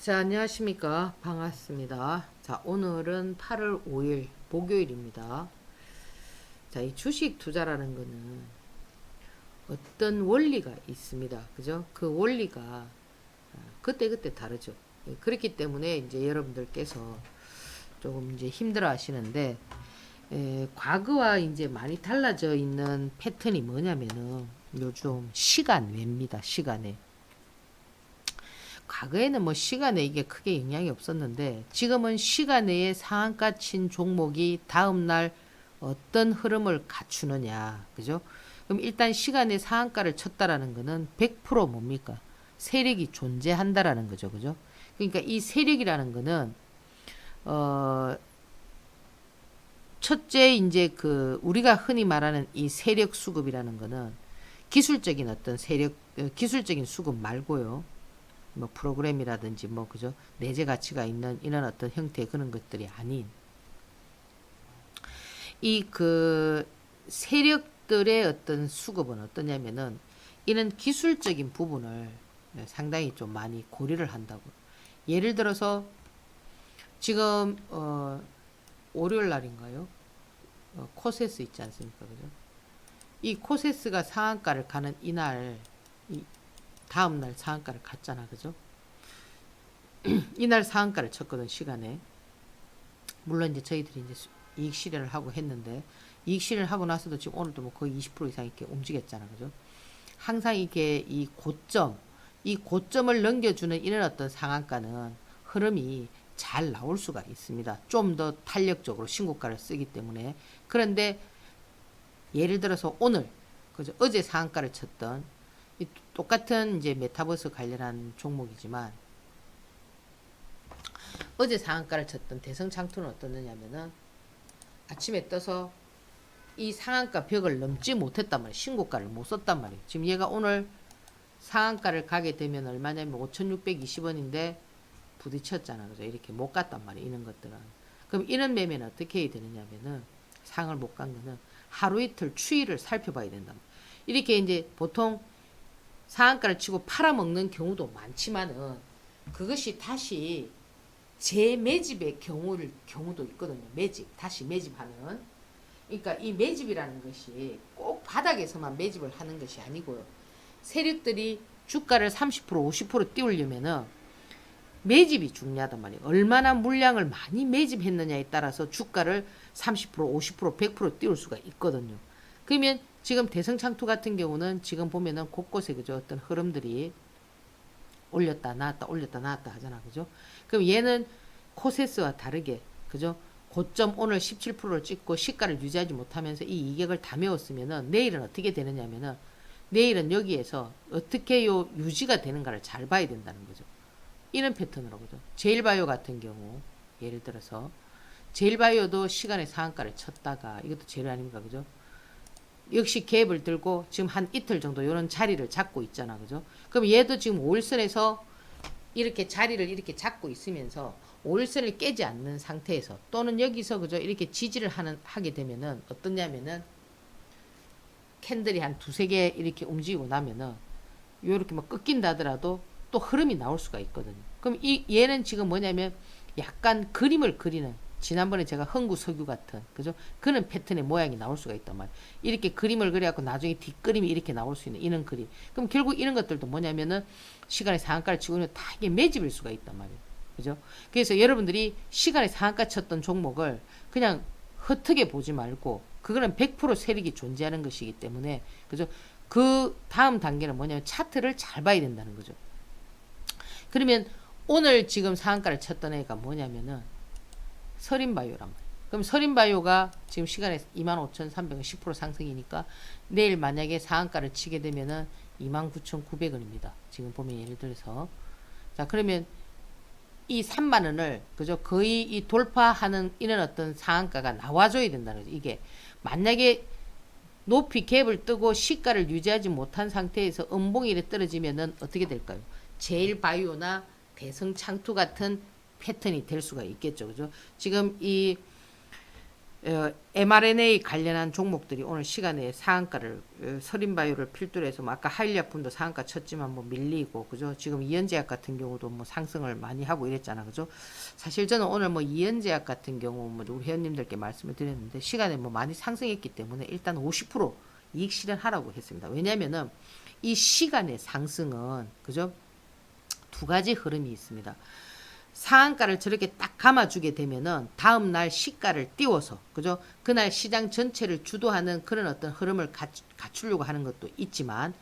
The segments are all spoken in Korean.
자, 안녕하십니까. 반갑습니다. 자, 오늘은 8월 5일 목요일입니다. 자, 이 주식 투자라는 거는 어떤 원리가 있습니다. 그죠? 그 원리가 그때그때 다르죠. 그렇기 때문에 이제 여러분들께서 조금 이제 힘들어 하시는데, 과거와 이제 많이 달라져 있는 패턴이 뭐냐면은 요즘 시간 외입니다. 시간에. 과거에는 뭐 시간에 이게 크게 영향이 없었는데 지금은 시간에 상한가 친 종목이 다음날 어떤 흐름을 갖추느냐. 그죠? 그럼 일단 시간에 상한가를 쳤다라는 거는 100% 뭡니까? 세력이 존재한다라는 거죠. 그죠? 그러니까 이 세력이라는 거는 어 첫째 이제 그 우리가 흔히 말하는 이 세력 수급이라는 거는 기술적인 어떤 세력 기술적인 수급 말고요. 뭐 프로그램이라든지 뭐 그죠 내재 가치가 있는 이런 어떤 형태의 그런 것들이 아닌 이 그 세력들의 어떤 수급은 어떠냐면은 이런 기술적인 부분을 상당히 좀 많이 고려를 한다고. 예를 들어서 지금 월요일 날인가요? 코세스 있지 않습니까? 그죠? 이 코세스가 상한가를 가는 이날 이 다음날 상한가를 갔잖아. 그죠? 이날 상한가를 쳤거든. 시간에. 물론 이제 저희들이 이제 이익 실현을 하고 했는데 이익 실현을 하고 나서도 지금 오늘도 뭐 거의 20% 이상 이렇게 움직였잖아. 그죠? 항상 이게 이 고점을 넘겨주는 이런 어떤 상한가는 흐름이 잘 나올 수가 있습니다. 좀 더 탄력적으로 신고가를 쓰기 때문에. 그런데 예를 들어서 오늘 그죠? 어제 상한가를 쳤던 이 똑같은 이제 메타버스 관련한 종목이지만 어제 상한가를 쳤던 대성창투는 어떻느냐면은 아침에 떠서 이 상한가 벽을 넘지 못했단 말이에요. 신고가를 못 썼단 말이에요. 지금 얘가 오늘 상한가를 가게 되면 얼마냐면 5,620원인데 부딪혔잖아. 그죠? 이렇게 못 갔단 말이에요. 이런 것들은. 그럼 이런 매매는 어떻게 해야 되느냐면은 상을 못 간 거는 하루 이틀 추이를 살펴봐야 된다. 이렇게 이제 보통 상한가를 치고 팔아먹는 경우도 많지만은 그것이 다시 재매집의 경우도 있거든요. 다시 매집하는. 그러니까 이 매집이라는 것이 꼭 바닥에서만 매집을 하는 것이 아니고요. 세력들이 주가를 30% 50% 띄우려면은 매집이 중요하단 말이에요. 얼마나 물량을 많이 매집했느냐에 따라서 주가를 30% 50% 100% 띄울 수가 있거든요. 그러면 지금 대성창투 같은 경우는 지금 보면은 곳곳에 그죠 어떤 흐름들이 올렸다 나왔다 올렸다 나왔다 하잖아. 그죠? 그럼 얘는 코세스와 다르게 그죠? 고점 오늘 17%를 찍고 시가를 유지하지 못하면서 이 이격을 다 메웠으면은 내일은 어떻게 되느냐면은 내일은 여기에서 어떻게 요 유지가 되는가를 잘 봐야 된다는 거죠. 이런 패턴으로 그죠? 제일바이오 같은 경우 예를 들어서 제일바이오도 시간의 상한가를 쳤다가 이것도 제일 아닙니까? 그죠? 역시 갭을 들고 지금 한 이틀 정도 이런 자리를 잡고 있잖아. 그죠? 그럼 얘도 지금 5일선에서 이렇게 자리를 이렇게 잡고 있으면서 5일선을 깨지 않는 상태에서 또는 여기서 그죠? 이렇게 지지를 하게 되면은 어떠냐면은 캔들이 한 두세 개 이렇게 움직이고 나면은 요렇게 막 꺾인다 하더라도 또 흐름이 나올 수가 있거든요. 그럼 얘는 지금 뭐냐면 약간 그림을 그리는 지난번에 제가 흥구석유 같은 그죠? 그런 패턴의 모양이 나올 수가 있단 말이에요. 이렇게 그림을 그려갖고 나중에 뒷그림이 이렇게 나올 수 있는 이런 그림. 그럼 결국 이런 것들도 뭐냐면은 시간의 상한가를 치고 있는 다 이게 매집일 수가 있단 말이에요. 그죠? 그래서 여러분들이 시간의 상한가 쳤던 종목을 그냥 헛하게 보지 말고 그거는 100% 세력이 존재하는 것이기 때문에 그죠? 그 다음 단계는 뭐냐면 차트를 잘 봐야 된다는 거죠. 그러면 오늘 지금 상한가를 쳤던 애가 뭐냐면은 서린바이오란 말이에요. 그럼 서린바이오가 지금 시간에 25,300원 10% 상승이니까 내일 만약에 상한가를 치게 되면은 29,900원입니다. 지금 보면 예를 들어서 자 그러면 이 3만 원을 그죠 거의 이 돌파하는 이런 어떤 상한가가 나와줘야 된다는 거죠. 이게 만약에 높이 갭을 뜨고 시가를 유지하지 못한 상태에서 음봉이 이렇게 떨어지면은 어떻게 될까요? 제일바이오나 대성창투 같은 패턴이 될 수가 있겠죠. 그죠? 지금 이 mRNA 관련한 종목들이 오늘 시간에 상한가를 서린바이오를 필두로 해서 뭐 아까 하일약품도 상한가 쳤지만 뭐 밀리고 그죠. 지금 이연제약 같은 경우도 뭐 상승을 많이 하고 이랬잖아 그죠. 사실 저는 오늘 뭐 이연제약 같은 경우 뭐 우리 회원님들께 말씀을 드렸는데 시간에 뭐 많이 상승했기 때문에 일단 50% 이익 실현하라고 했습니다. 왜냐면은 이 시간의 상승은 그죠. 두 가지 흐름이 있습니다. 상한가를 저렇게 딱 감아주게 되면은 다음날 시가를 띄워서 그죠? 그날 시장 전체를 주도하는 그런 어떤 흐름을 갖추려고 하는 것도 있지만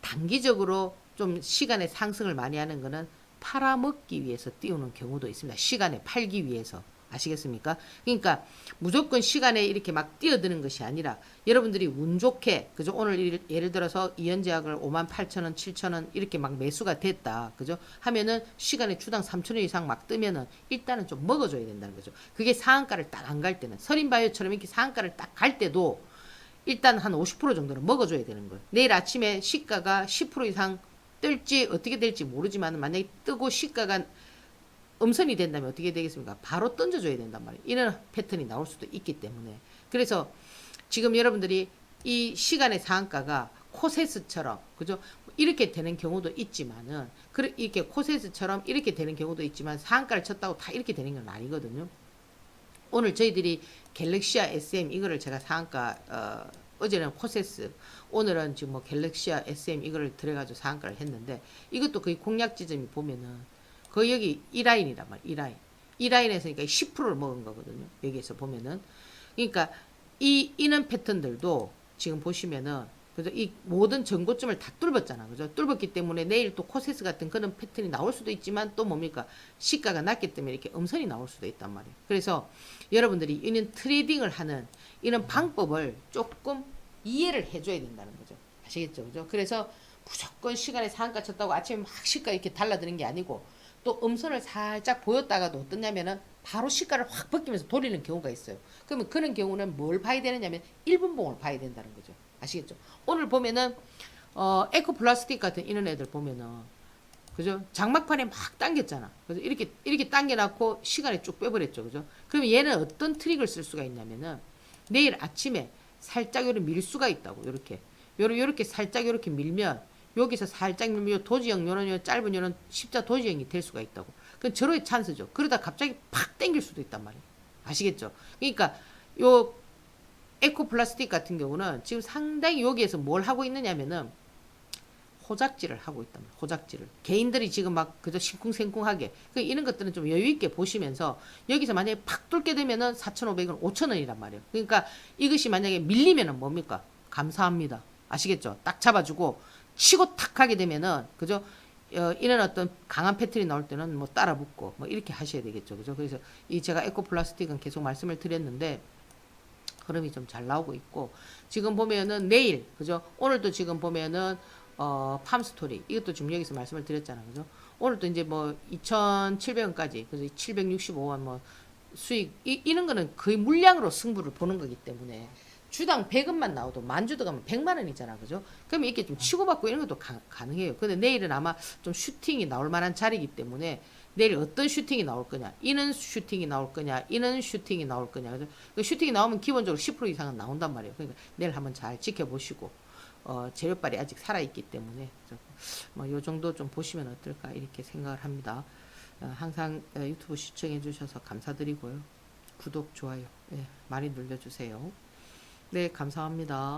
단기적으로 좀 시간의 상승을 많이 하는 거는 팔아먹기 위해서 띄우는 경우도 있습니다. 시간에 팔기 위해서. 아시겠습니까? 그러니까 무조건 시간에 이렇게 막 뛰어드는 것이 아니라 여러분들이 운 좋게 그죠? 오늘 예를 들어서 이연제약을 58,000원, 7,000원 이렇게 막 매수가 됐다. 그죠? 하면은 시간에 주당 3,000원 이상 막 뜨면은 일단은 좀 먹어줘야 된다는 거죠. 그게 상한가를 딱 안 갈 때는 서린바이오처럼 이렇게 상한가를 딱 갈 때도 일단 한 50% 정도는 먹어줘야 되는 거예요. 내일 아침에 시가가 10% 이상 뜰지 어떻게 될지 모르지만 만약에 뜨고 시가가 음선이 된다면 어떻게 되겠습니까? 바로 던져줘야 된단 말이에요. 이런 패턴이 나올 수도 있기 때문에. 그래서 지금 여러분들이 이 시간의 상한가가 코세스처럼, 그죠? 이렇게 되는 경우도 있지만은, 이렇게 코세스처럼 이렇게 되는 경우도 있지만, 상한가를 쳤다고 다 이렇게 되는 건 아니거든요. 오늘 저희들이 갤럭시아 SM 이거를 제가 상한가, 어제는 코세스, 오늘은 지금 뭐 갤럭시아 SM 이거를 들어가지고 상한가를 했는데, 이것도 거의 공략 지점이 보면은, 거의 여기 이 라인이란 말이야. 이 라인. 이 라인에서 그러니까 10%를 먹은 거거든요. 여기에서 보면은. 그러니까 이는 패턴들도 지금 보시면은 그죠? 이 모든 전고점을 다 뚫었잖아. 그죠? 뚫었기 때문에 내일 또 코세스 같은 그런 패턴이 나올 수도 있지만 또 뭡니까? 시가가 낮기 때문에 이렇게 음선이 나올 수도 있단 말이에요. 그래서 여러분들이 이런 트레이딩을 하는 이런 방법을 조금 이해를 해줘야 된다는 거죠. 아시겠죠? 그죠? 그래서 무조건 시간에 상한가 쳤다고 아침에 막 시가 이렇게 달라드는 게 아니고 또 음선을 살짝 보였다가도 어떠냐면은 바로 시가를 확 벗기면서 돌리는 경우가 있어요. 그러면 그런 경우는 뭘 봐야 되느냐면 1분봉을 봐야 된다는 거죠. 아시겠죠? 오늘 보면은 에코플라스틱 같은 이런 애들 보면은 그죠? 장막판에 막 당겼잖아. 그래서 이렇게 당겨놨고 시간에 쭉 빼버렸죠. 그죠? 그러면 얘는 어떤 트릭을 쓸 수가 있냐면은 내일 아침에 살짝 요런 밀 수가 있다고. 요렇게 살짝 요렇게 밀면 여기서 살짝 밀면 도지형 요런 짧은 요런 십자 도지형이 될 수가 있다고. 그건 절호의 찬스죠. 그러다 갑자기 팍 당길 수도 있단 말이에요. 아시겠죠? 그러니까 요 에코플라스틱 같은 경우는 지금 상당히 여기에서 뭘 하고 있느냐면은 호작질을 하고 있단 말이에요. 호작질을. 개인들이 지금 막 그저 싱쿵생쿵하게. 이런 것들은 좀 여유있게 보시면서 여기서 만약에 팍 뚫게 되면은 4,500원, 5,000원이란 말이에요. 그러니까 이것이 만약에 밀리면은 뭡니까? 감사합니다. 아시겠죠? 딱 잡아주고 치고 탁 하게 되면은 그죠? 이런 어떤 강한 패턴이 나올 때는 뭐 따라 붙고 뭐 이렇게 하셔야 되겠죠. 그죠? 그래서 이 제가 에코플라스틱은 계속 말씀을 드렸는데 흐름이 좀 잘 나오고 있고 지금 보면은 내일 그죠? 오늘도 지금 보면은 팜스토리 이것도 지금 여기서 말씀을 드렸잖아요. 그죠? 오늘도 이제 뭐 2,700원까지 그래서 765원 뭐 수익 이런 거는 거의 물량으로 승부를 보는 거기 때문에 주당 100원만 나와도 만주 들어가면 100만 원이잖아. 그죠? 그러면 이렇게 좀 치고받고 이런 것도 가능해요. 근데 내일은 아마 좀 슈팅이 나올 만한 자리이기 때문에 내일 어떤 슈팅이 나올 거냐, 이는 슈팅이 나올 거냐, 이는 슈팅이 나올 거냐. 그죠? 그 슈팅이 나오면 기본적으로 10% 이상은 나온단 말이에요. 그러니까 내일 한번 잘 지켜보시고 재료빨이 아직 살아있기 때문에 뭐 요 정도 좀 보시면 어떨까 이렇게 생각을 합니다. 항상 유튜브 시청해 주셔서 감사드리고요. 구독, 좋아요 많이 눌러주세요. 네, 감사합니다.